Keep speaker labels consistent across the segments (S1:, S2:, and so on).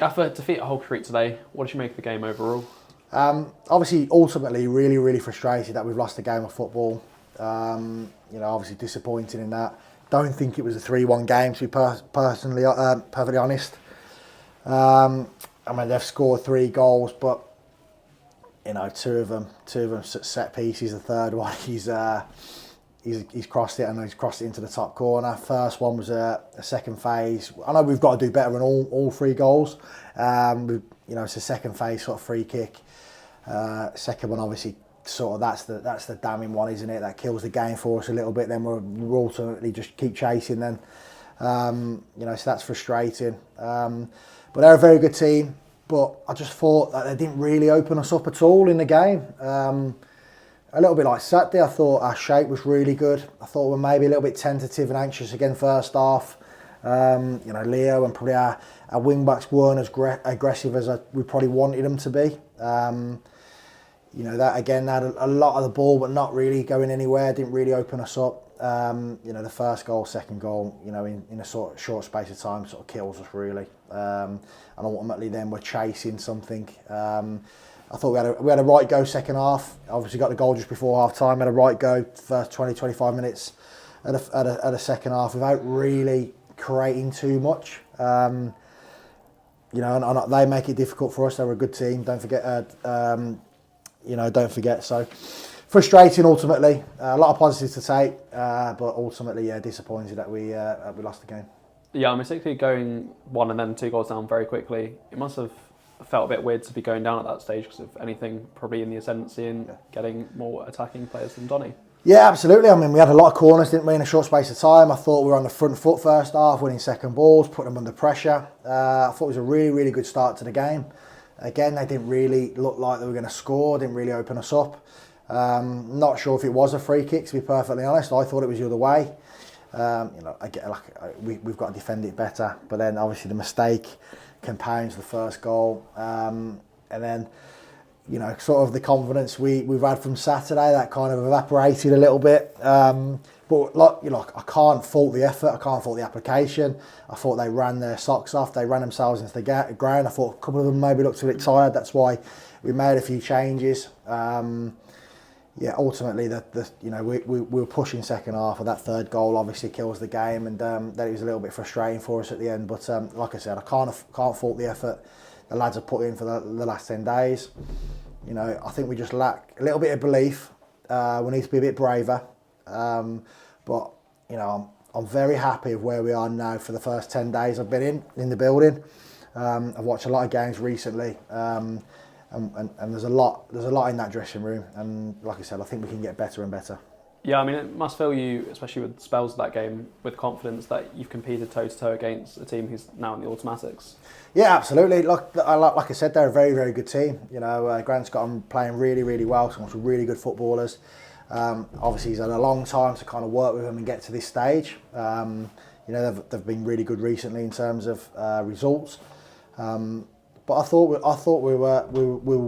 S1: Gaffer, defeat at Hull Creek today. What did you make of the game overall?
S2: Obviously, ultimately, really, really frustrated that we've lost a game of football. Obviously disappointed in that. Don't think it was a 3-1 game, to be perfectly honest. They've scored 3 goals, but two of them set pieces. The third one, he's crossed it, and he's crossed it into the top corner. First one was a second phase. I know we've got to do better in all 3 goals. It's a second phase sort of free kick. Second one, obviously, sort of that's the damning one, isn't it? That kills the game for us a little bit. Then we'll ultimately just keep chasing. Then, so that's frustrating. But they're a very good team. But I just thought that they didn't really open us up at all in the game. A little bit like Saturday, I thought our shape was really good. I thought we were maybe a little bit tentative and anxious again first half. Leo and probably our wing backs weren't as aggressive as we probably wanted them to be. That again, they had a lot of the ball, but not really going anywhere. Didn't really open us up. The first goal, second goal, in a sort of short space of time, sort of kills us really. And ultimately, then we're chasing something. I thought we had a right go second half. Obviously, got the goal just before half time. Had a right go first 20-25 minutes at a second half without really creating too much. And they make it difficult for us. They're a good team. Don't forget. Don't forget. So frustrating ultimately. A lot of positives to take, but ultimately, disappointed that we lost the game.
S1: Yeah, particularly going 1 and then 2 goals down very quickly. It must have felt a bit weird to be going down at that stage because of anything probably in the ascendancy and getting more attacking players than Donny.
S2: Yeah, absolutely. We had a lot of corners, didn't we, in a short space of time. I thought we were on the front foot first half, winning second balls, putting them under pressure. I thought it was a really, really good start to the game. Again, they didn't really look like they were going to score, didn't really open us up. Not sure if it was a free kick, to be perfectly honest. I thought it was the other way. We've got to defend it better. But then, obviously, the mistake compounds the first goal. And then, sort of the confidence we've had from Saturday, that kind of evaporated a little bit. But I can't fault the effort. I can't fault the application. I thought they ran their socks off. They ran themselves into the ground. I thought a couple of them maybe looked a bit tired. That's why we made a few changes. Ultimately, we were pushing second half, and that third goal obviously kills the game, and that it was a little bit frustrating for us at the end. But like I said, I can't fault the effort the lads have put in for the last 10 days. I think we just lack a little bit of belief. We need to be a bit braver. But I'm very happy of where we are now for the first 10 days I've been in the building. I've watched a lot of games recently. And there's a lot in that dressing room, and like I said, I think we can get better and better. Yeah,
S1: it must fill you, especially with spells of that game, with confidence that you've competed toe-to-toe against a team who's now in the automatics.
S2: Yeah, absolutely. Like I said, they're a very, very good team. Grant's got them playing really, really well, some really good footballers. Obviously, he's had a long time to kind of work with them and get to this stage. They've been really good recently in terms of results. But I thought we were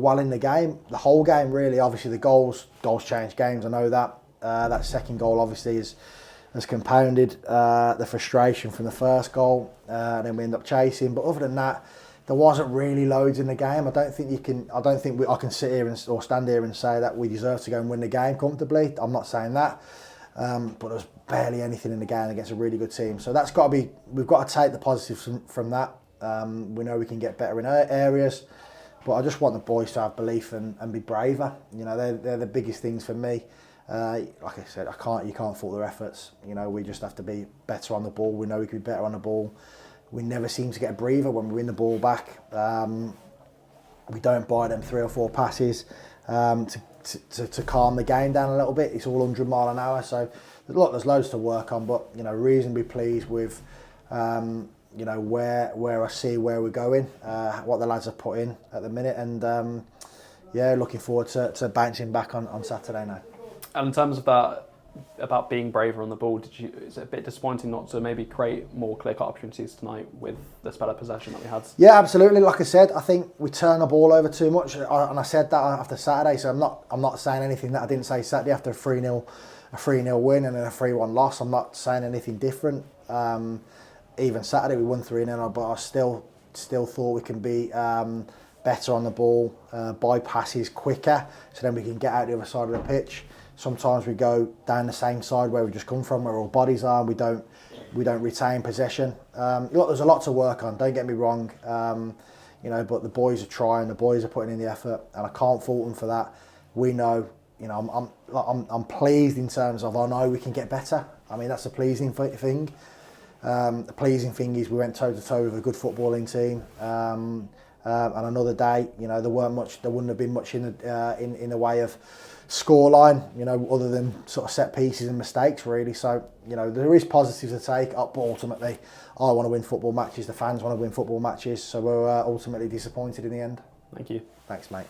S2: well in the game, the whole game really. Obviously the goals change games. I know that. That second goal obviously has compounded the frustration from the first goal. And then we end up chasing. But other than that, there wasn't really loads in the game. I don't think I can sit here or stand here and say that we deserve to go and win the game comfortably. I'm not saying that. But there's barely anything in the game against a really good team. So we've got to take the positives from that. We know we can get better in areas, but I just want the boys to have belief and be braver. They're the biggest things for me. Like I said, you can't fault their efforts. We just have to be better on the ball. We know we can be better on the ball. We never seem to get a breather when we win the ball back. We don't buy them 3 or 4 passes to calm the game down a little bit. It's all 100 mile an hour, so there's loads to work on. But reasonably pleased with. Where I see where we're going, what the lads have put in at the minute, and looking forward to bouncing back on Saturday now.
S1: And in terms of that, about being braver on the ball, is it a bit disappointing not to maybe create more clear-cut opportunities tonight with the spell of possession that we had?
S2: Yeah, absolutely. Like I said, I think we turn the ball over too much, and I said that after Saturday. So I'm not saying anything that I didn't say Saturday after a 3-0 win and then a 3-1 loss. I'm not saying anything different. Even Saturday we won 3-0, but I still still thought we can be better on the ball, bypasses quicker, so then we can get out the other side of the pitch. Sometimes we go down the same side where we just come from, where our bodies are, and we don't retain possession. Look, there's a lot to work on, don't get me wrong, you know, but the boys are trying, the boys are putting in the effort, and I can't fault them for that. We know, you know, I'm pleased in terms of I know we can get better. I mean, that's a pleasing thing. The pleasing thing is we went toe to toe with a good footballing team. And another day, you know, there wouldn't have been much in the way of scoreline, you know, other than sort of set pieces and mistakes, really. So, you know, there is positives to take up, but ultimately, I want to win football matches. The fans want to win football matches, so we're ultimately disappointed in the end.
S1: Thank you.
S2: Thanks, mate.